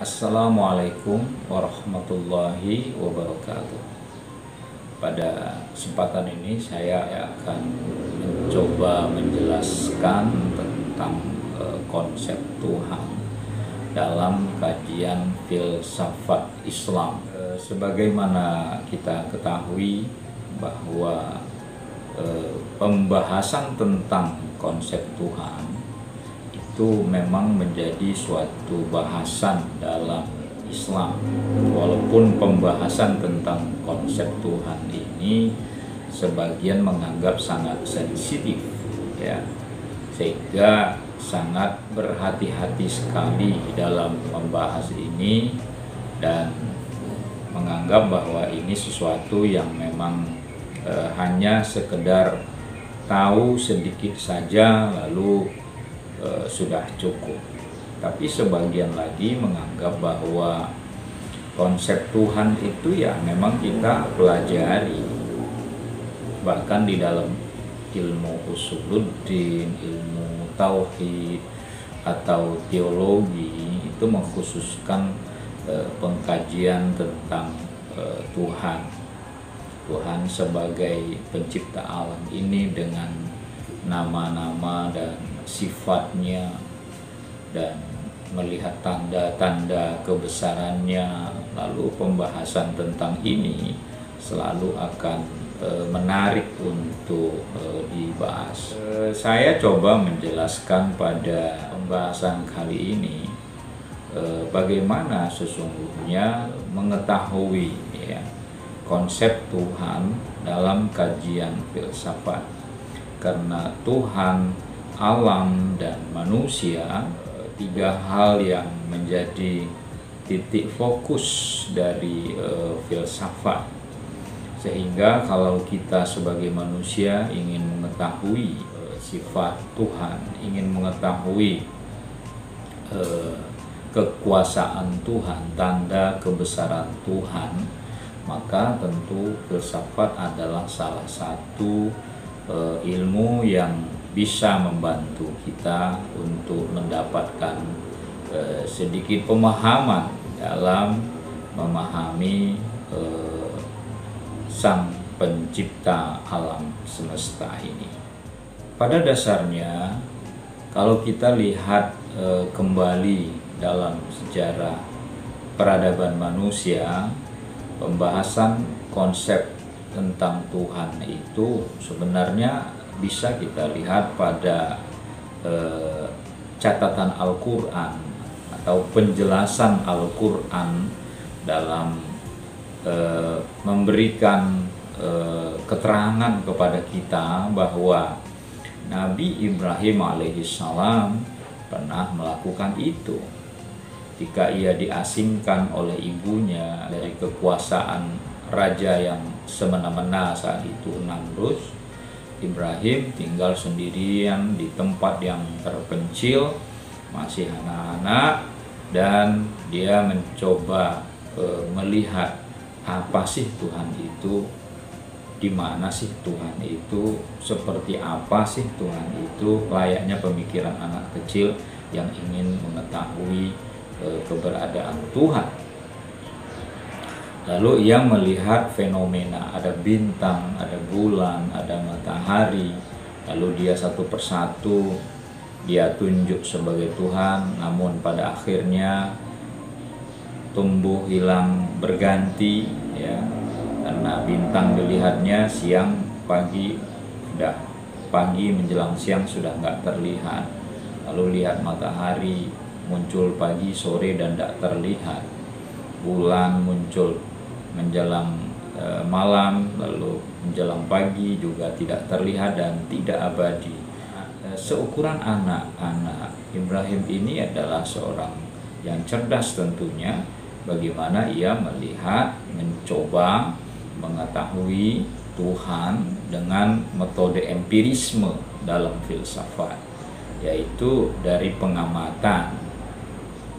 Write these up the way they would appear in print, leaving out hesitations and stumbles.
Assalamualaikum warahmatullahi wabarakatuh. Pada kesempatan ini saya akan mencoba menjelaskan tentang konsep Tuhan dalam kajian filsafat Islam. Sebagaimana kita ketahui bahwa pembahasan tentang konsep Tuhan itu memang menjadi suatu bahasan dalam Islam, walaupun pembahasan tentang konsep Tuhan ini sebagian menganggap sangat sensitif, ya, sehingga sangat berhati-hati sekali dalam membahas ini dan menganggap bahwa ini sesuatu yang memang hanya sekedar tahu sedikit saja lalu sudah cukup. Tapi sebagian lagi menganggap bahwa konsep Tuhan itu ya memang kita pelajari, bahkan di dalam ilmu usuluddin, ilmu tauhid atau teologi itu mengkhususkan pengkajian tentang Tuhan sebagai pencipta alam ini dengan nama-nama dan sifatnya, dan melihat tanda-tanda kebesarannya. Lalu pembahasan tentang ini selalu akan menarik untuk dibahas. Saya coba menjelaskan pada pembahasan kali ini bagaimana sesungguhnya mengetahui, ya, konsep Tuhan dalam kajian filsafat. Karena Tuhan, alam, dan manusia, tiga hal yang menjadi titik fokus dari filsafat. Sehingga kalau kita sebagai manusia ingin mengetahui sifat Tuhan, ingin mengetahui kekuasaan Tuhan, tanda kebesaran Tuhan, maka tentu filsafat adalah salah satu ilmu yang bisa membantu kita untuk mendapatkan sedikit pemahaman dalam memahami sang pencipta alam semesta ini. Pada dasarnya, kalau kita lihat kembali dalam sejarah peradaban manusia, pembahasan konsep tentang Tuhan itu sebenarnya bisa kita lihat pada catatan Al-Quran atau penjelasan Al-Quran dalam memberikan keterangan kepada kita bahwa Nabi Ibrahim alaihissalam pernah melakukan itu. Ketika ia diasingkan oleh ibunya dari kekuasaan raja yang semena-mena saat itu, Namrus, Ibrahim tinggal sendirian di tempat yang terpencil, masih anak-anak, dan dia mencoba melihat apa sih Tuhan itu, di mana sih Tuhan itu, seperti apa sih Tuhan itu, layaknya pemikiran anak kecil yang ingin mengetahui keberadaan Tuhan. Lalu ia melihat fenomena, ada bintang, ada bulan, ada matahari. Lalu dia satu persatu dia tunjuk sebagai Tuhan, namun pada akhirnya tumbuh hilang berganti, ya, karena bintang dilihatnya siang pagi, sudah pagi menjelang siang sudah nggak terlihat. Lalu lihat matahari muncul pagi sore dan tidak terlihat. Bulan muncul menjelang malam, lalu menjelang pagi juga tidak terlihat dan tidak abadi. Seukuran anak-anak, Ibrahim ini adalah seorang yang cerdas tentunya. Bagaimana ia melihat, mencoba mengetahui Tuhan dengan metode empirisme dalam filsafat, yaitu dari pengamatan,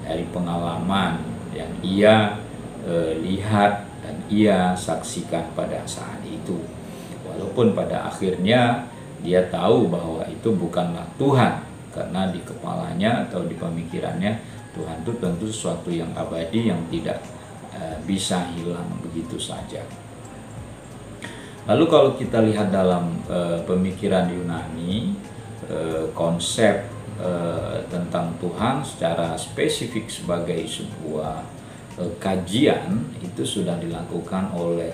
dari pengalaman yang ia lihat dan ia saksikan pada saat itu. Walaupun pada akhirnya dia tahu bahwa itu bukanlah Tuhan, karena di kepalanya atau di pemikirannya Tuhan itu tentu sesuatu yang abadi yang tidak bisa hilang begitu saja. Lalu kalau kita lihat dalam pemikiran Yunani, konsep tentang Tuhan secara spesifik sebagai sebuah kajian itu sudah dilakukan oleh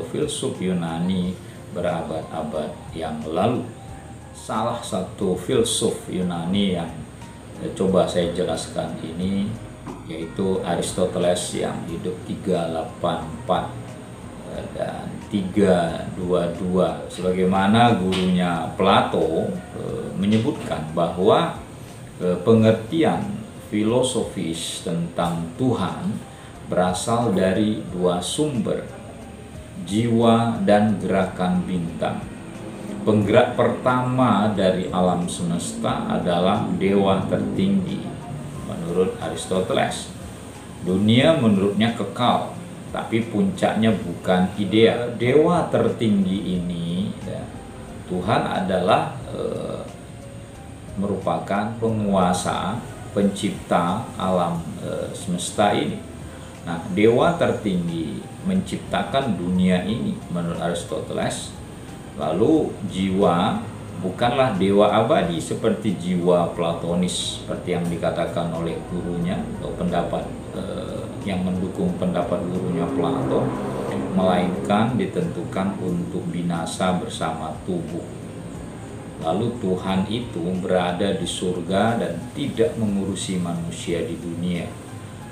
filsuf Yunani berabad-abad yang lalu. Salah satu filsuf Yunani yang coba saya jelaskan ini yaitu Aristoteles yang hidup 384 dan 322, sebagaimana gurunya Plato menyebutkan bahwa pengertian filosofis tentang Tuhan berasal dari dua sumber, jiwa dan gerakan bintang. Penggerak pertama dari alam semesta adalah dewa tertinggi menurut Aristoteles. Dunia menurutnya kekal, tapi puncaknya bukan ideal. Dewa tertinggi ini, Tuhan adalah merupakan penguasa, pencipta alam semesta ini. Nah, dewa tertinggi menciptakan dunia ini menurut Aristoteles. Lalu jiwa bukanlah dewa abadi seperti jiwa platonis seperti yang dikatakan oleh gurunya atau pendapat yang mendukung pendapat gurunya Plato, melainkan ditentukan untuk binasa bersama tubuh. Lalu Tuhan itu berada di surga dan tidak mengurusi manusia di dunia.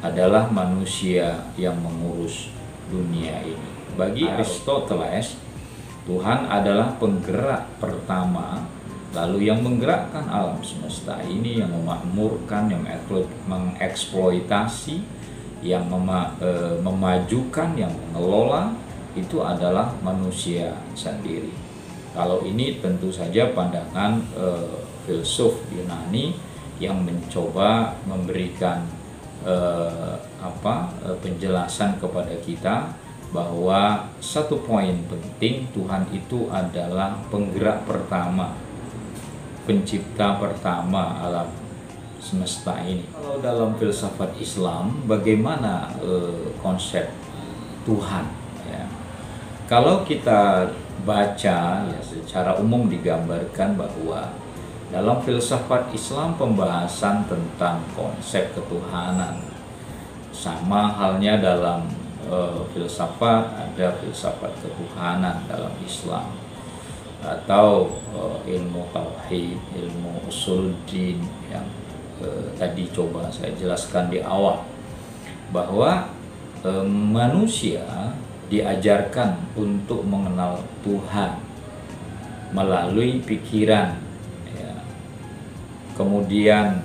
Adalah manusia yang mengurus dunia ini. Bagi Aristoteles, Tuhan adalah penggerak pertama, lalu yang menggerakkan alam semesta ini, yang memakmurkan, yang mengeksploitasi, yang memajukan, yang mengelola, itu adalah manusia sendiri. Kalau ini tentu saja pandangan filsuf Yunani yang mencoba memberikan penjelasan kepada kita bahwa satu poin penting, Tuhan itu adalah penggerak pertama, pencipta pertama alam semesta ini. Kalau dalam filsafat Islam, bagaimana konsep Tuhan? Ya. Kalau kita baca, ya, secara umum digambarkan bahwa dalam filsafat Islam pembahasan tentang konsep ketuhanan, sama halnya dalam filsafat, ada filsafat ketuhanan dalam Islam, atau ilmu tauhid, ilmu usuluddin yang tadi coba saya jelaskan di awal, bahwa manusia diajarkan untuk mengenal Tuhan melalui pikiran, ya. Kemudian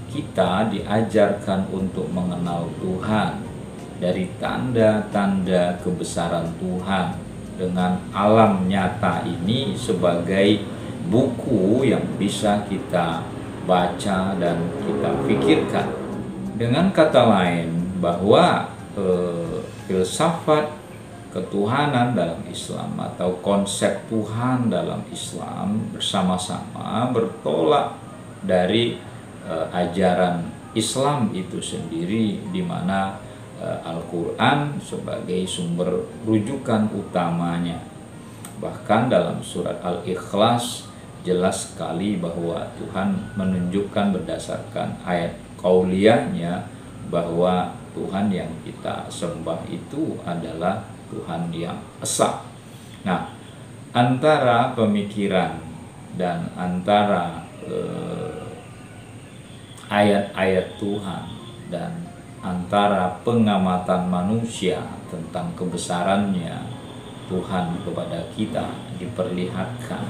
kita diajarkan untuk mengenal Tuhan dari tanda-tanda kebesaran Tuhan dengan alam nyata ini sebagai buku yang bisa kita baca dan kita pikirkan. Dengan kata lain, bahwa filsafat ketuhanan dalam Islam atau konsep Tuhan dalam Islam bersama-sama bertolak dari ajaran Islam itu sendiri, di mana Al-Quran sebagai sumber rujukan utamanya. Bahkan dalam surat Al-Ikhlas jelas sekali bahwa Tuhan menunjukkan berdasarkan ayat qauliyahnya bahwa Tuhan yang kita sembah itu adalah Tuhan yang esa. Nah, antara pemikiran dan antara ayat-ayat Tuhan dan antara pengamatan manusia tentang kebesarannya Tuhan kepada kita diperlihatkan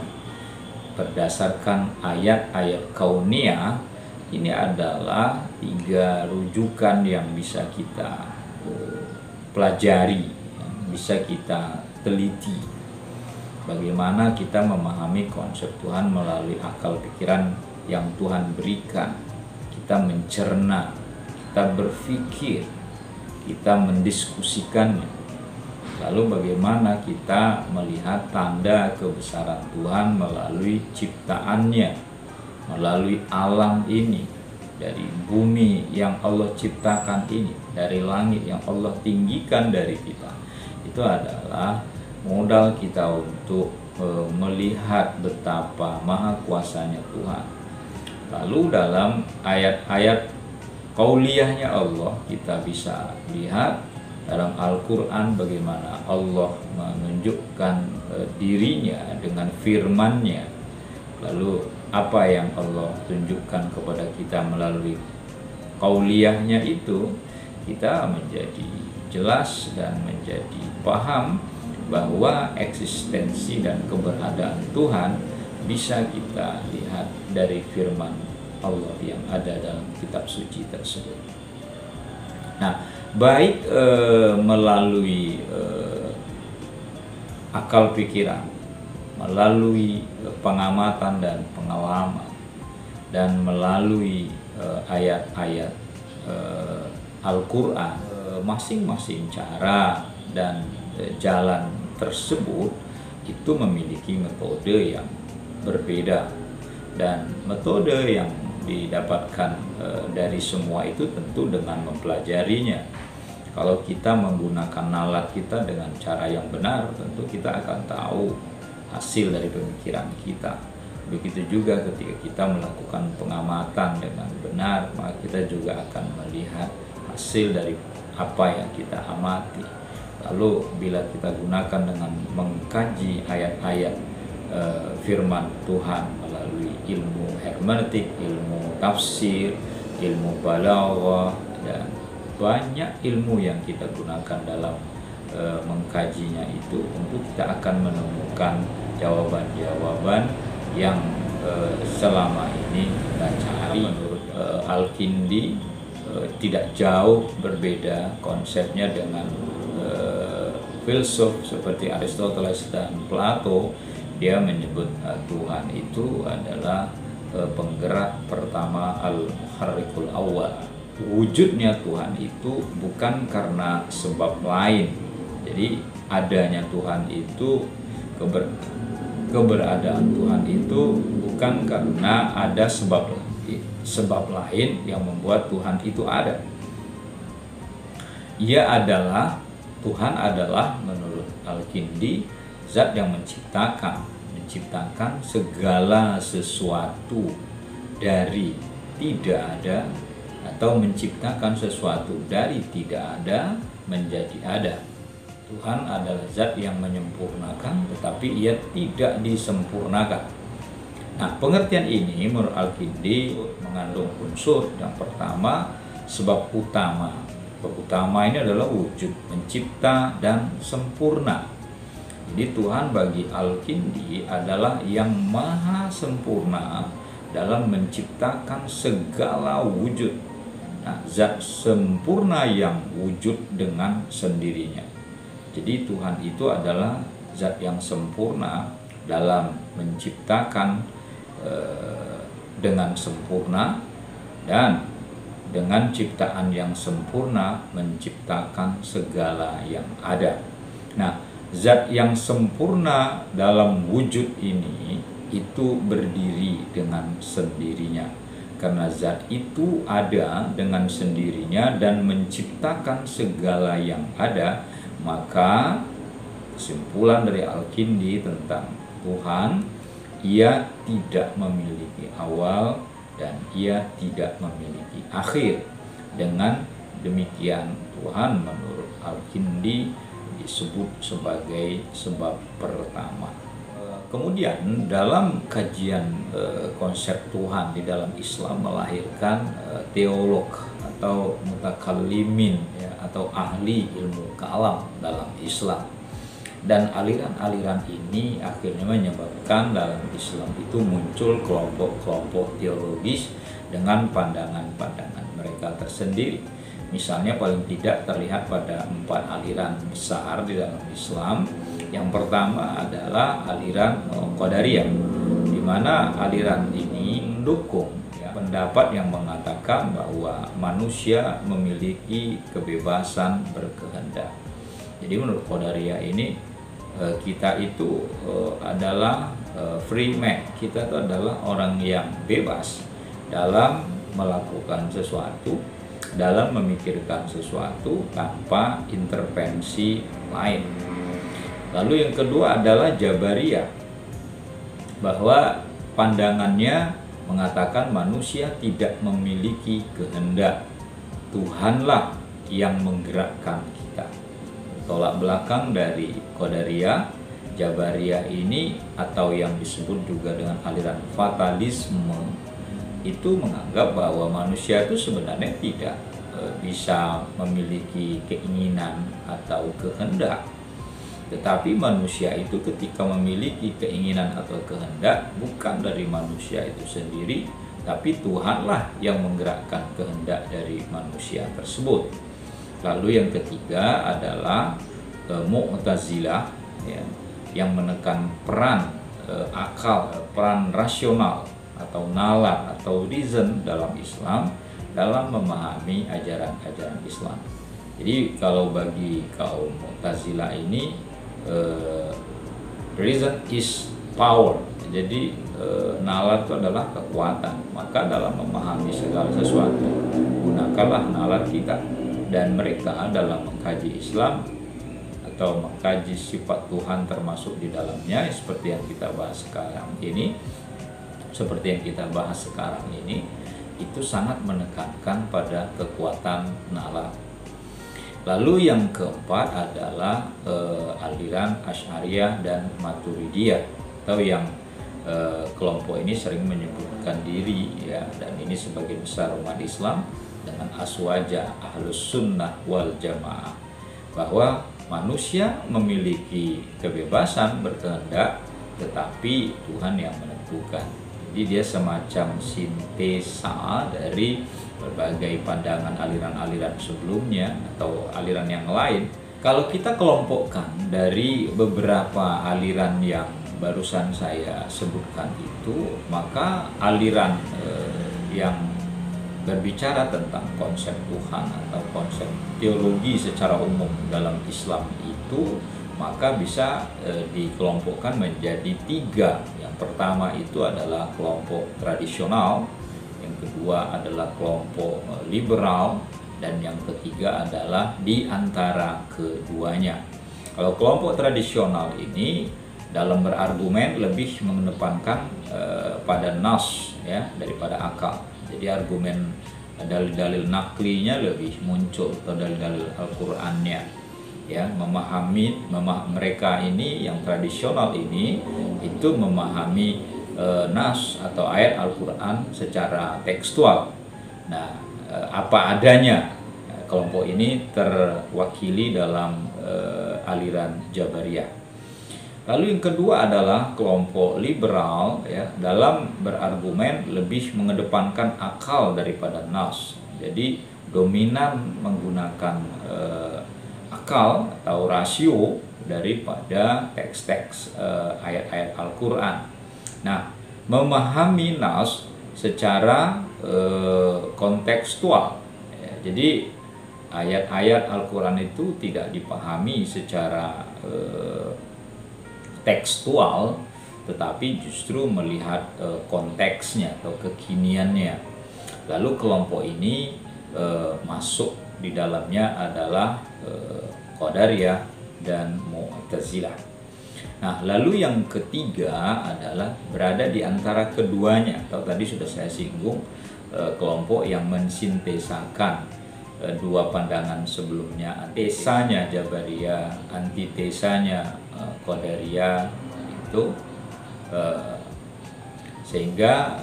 berdasarkan ayat-ayat kauniyah. Ini adalah 3 rujukan yang bisa kita pelajari, yang bisa kita teliti. Bagaimana kita memahami konsep Tuhan melalui akal pikiran yang Tuhan berikan. Kita mencerna, kita berpikir, kita mendiskusikannya. Lalu bagaimana kita melihat tanda kebesaran Tuhan melalui ciptaannya, melalui alam ini, dari bumi yang Allah ciptakan ini, dari langit yang Allah tinggikan dari kita, itu adalah modal kita untuk melihat betapa maha kuasanya Tuhan. Lalu dalam ayat-ayat qauliyahnya Allah, kita bisa lihat dalam Al-Quran bagaimana Allah menunjukkan dirinya dengan firman-Nya. Lalu apa yang Allah tunjukkan kepada kita melalui qauliyahnya itu, kita menjadi jelas dan menjadi paham bahwa eksistensi dan keberadaan Tuhan bisa kita lihat dari firman Allah yang ada dalam kitab suci tersebut. Nah, baik melalui akal pikiran, melalui pengamatan dan pengalaman, dan melalui ayat-ayat Al-Quran, masing-masing cara dan jalan tersebut itu memiliki metode yang berbeda, dan metode yang didapatkan dari semua itu tentu dengan mempelajarinya. Kalau kita menggunakan nalar kita dengan cara yang benar, tentu kita akan tahu hasil dari pemikiran kita. Begitu juga ketika kita melakukan pengamatan dengan benar, maka kita juga akan melihat hasil dari apa yang kita amati. Lalu bila kita gunakan dengan mengkaji ayat-ayat firman Tuhan melalui ilmu hermeneutik, ilmu tafsir, ilmu balaghah, dan banyak ilmu yang kita gunakan dalam mengkajinya itu, tentu kita akan menemukan jawaban-jawaban yang selama ini kita cari. Menurut Al-Kindi tidak jauh berbeda konsepnya dengan filsuf seperti Aristoteles dan Plato. Dia menyebut Tuhan itu adalah penggerak pertama, al-muharrikul awal. Wujudnya Tuhan itu bukan karena sebab lain. Jadi adanya Tuhan itu, keberadaan Tuhan itu bukan karena ada sebab lain yang membuat Tuhan itu ada. Tuhan adalah menurut Al-Kindi zat yang menciptakan segala sesuatu dari tidak ada, atau menciptakan sesuatu dari tidak ada menjadi ada. Tuhan adalah zat yang menyempurnakan, tetapi ia tidak disempurnakan. Nah, pengertian ini menurut Al-Kindi mengandung unsur yang pertama, sebab utama. Sebab utama ini adalah wujud, mencipta, dan sempurna. Jadi Tuhan bagi Al-Kindi adalah yang maha sempurna dalam menciptakan segala wujud. Nah, zat sempurna yang wujud dengan sendirinya. Jadi Tuhan itu adalah zat yang sempurna dalam menciptakan dengan sempurna, dan dengan ciptaan yang sempurna menciptakan segala yang ada. Nah, zat yang sempurna dalam wujud ini itu berdiri dengan sendirinya. Karena zat itu ada dengan sendirinya dan menciptakan segala yang ada, maka kesimpulan dari Al-Kindi tentang Tuhan, ia tidak memiliki awal dan ia tidak memiliki akhir. Dengan demikian Tuhan menurut Al-Kindi disebut sebagai sebab pertama. Kemudian dalam kajian konsep Tuhan di dalam Islam melahirkan teolog atau mutakallimin, ya, atau ahli ilmu kalam dalam Islam. Dan aliran-aliran ini akhirnya menyebabkan dalam Islam itu muncul kelompok-kelompok teologis dengan pandangan-pandangan mereka tersendiri. Misalnya paling tidak terlihat pada 4 aliran besar di dalam Islam. Yang pertama adalah aliran Qadariyah, di mana aliran ini mendukung pendapat yang mengatakan bahwa manusia memiliki kebebasan berkehendak. Jadi menurut Qadariyah ini kita itu adalah free man, kita itu adalah orang yang bebas dalam melakukan sesuatu, dalam memikirkan sesuatu tanpa intervensi lain. Lalu yang kedua adalah Jabariyah, bahwa pandangannya mengatakan manusia tidak memiliki kehendak, Tuhanlah yang menggerakkan kita. Tolak belakang dari Qadariyah. Jabariyah ini atau yang disebut juga dengan aliran fatalisme itu menganggap bahwa manusia itu sebenarnya tidak bisa memiliki keinginan atau kehendak. Tetapi manusia itu ketika memiliki keinginan atau kehendak bukan dari manusia itu sendiri, tapi Tuhanlah yang menggerakkan kehendak dari manusia tersebut. Lalu yang ketiga adalah Mu'tazilah, ya, yang menekan peran akal, peran rasional atau nalar atau reason dalam Islam dalam memahami ajaran-ajaran Islam. Jadi kalau bagi kaum Mu'tazilah ini reason is power. Jadi nalar itu adalah kekuatan. Maka dalam memahami segala sesuatu, gunakanlah nalar kita. Dan mereka dalam mengkaji Islam atau mengkaji sifat Tuhan termasuk di dalamnya, seperti yang kita bahas sekarang ini, itu sangat menekankan pada kekuatan nalar. Lalu yang keempat adalah aliran Asy'ariyah dan Maturidiyah, atau yang kelompok ini sering menyebutkan diri, ya, dan ini sebagai besar umat Islam dengan aswaja Ahlus Sunnah wal Jamaah, bahwa manusia memiliki kebebasan berkehendak, tetapi Tuhan yang menentukan. Jadi dia semacam sintesa dari berbagai pandangan aliran-aliran sebelumnya atau aliran yang lain. Kalau kita kelompokkan dari beberapa aliran yang barusan saya sebutkan itu, maka aliran yang berbicara tentang konsep Tuhan atau konsep teologi secara umum dalam Islam itu, maka bisa dikelompokkan menjadi tiga. Yang pertama itu adalah kelompok tradisional, yang kedua adalah kelompok liberal, dan yang ketiga adalah di antara keduanya. Kalau kelompok tradisional ini dalam berargumen lebih mengedepankan pada nas, ya, daripada akal. Jadi argumen dalil-dalil naklinya lebih muncul, atau dalil-dalil Al-Qur'annya, ya. Mereka ini yang tradisional ini itu memahami nas atau ayat Al-Quran secara tekstual. Nah, apa adanya. Kelompok ini terwakili dalam aliran Jabariyah. Lalu yang kedua adalah kelompok liberal, ya, dalam berargumen lebih mengedepankan akal daripada nas. Jadi dominan menggunakan akal atau rasio daripada teks-teks ayat-ayat Al-Quran. Nah, memahami nas secara kontekstual, ya. Jadi ayat-ayat Al-Quran itu tidak dipahami secara tekstual, tetapi justru melihat konteksnya atau kekiniannya. Lalu kelompok ini masuk di dalamnya adalah Qadariyah dan Mu'tazilah. Nah, lalu yang ketiga adalah berada di antara keduanya, atau tadi sudah saya singgung, kelompok yang mensintesakan dua pandangan sebelumnya, antitesanya Jabariyah, antitesanya Qadariyah itu, sehingga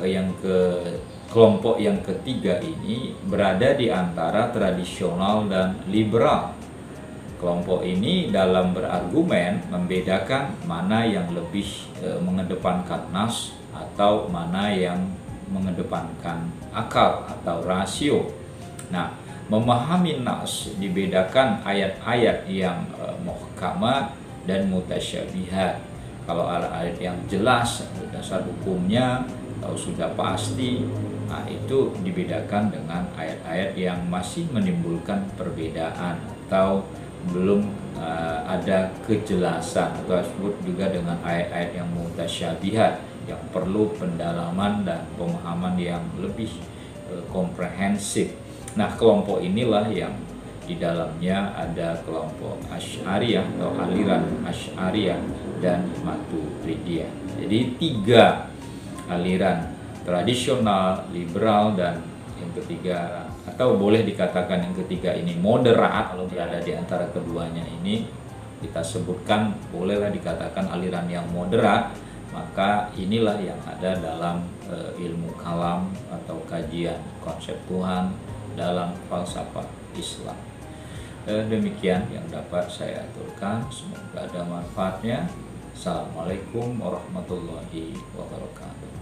kelompok yang ketiga ini berada di antara tradisional dan liberal. Kelompok ini dalam berargumen membedakan mana yang lebih mengedepankan nas atau mana yang mengedepankan akal atau rasio. Nah, memahami nas dibedakan ayat-ayat yang muhkamat dan mutasyabihat. Kalau ayat yang jelas dasar hukumnya atau sudah pasti, nah itu dibedakan dengan ayat-ayat yang masih menimbulkan perbedaan atau belum ada kejelasan, atau disebut juga dengan ayat-ayat yang mutasyabihat, yang perlu pendalaman dan pemahaman yang lebih komprehensif. Nah, kelompok inilah yang di dalamnya ada kelompok Asy'ariyah atau aliran Asy'ariyah dan Maturidiyah. Jadi 3 aliran, tradisional, liberal, dan yang ketiga, atau boleh dikatakan yang ketiga ini moderat. Kalau berada di antara keduanya ini kita sebutkan, bolehlah dikatakan aliran yang moderat. Maka inilah yang ada dalam ilmu kalam atau kajian konsep Tuhan dalam falsafah Islam. Demikian yang dapat saya aturkan, semoga ada manfaatnya. Assalamualaikum warahmatullahi wabarakatuh.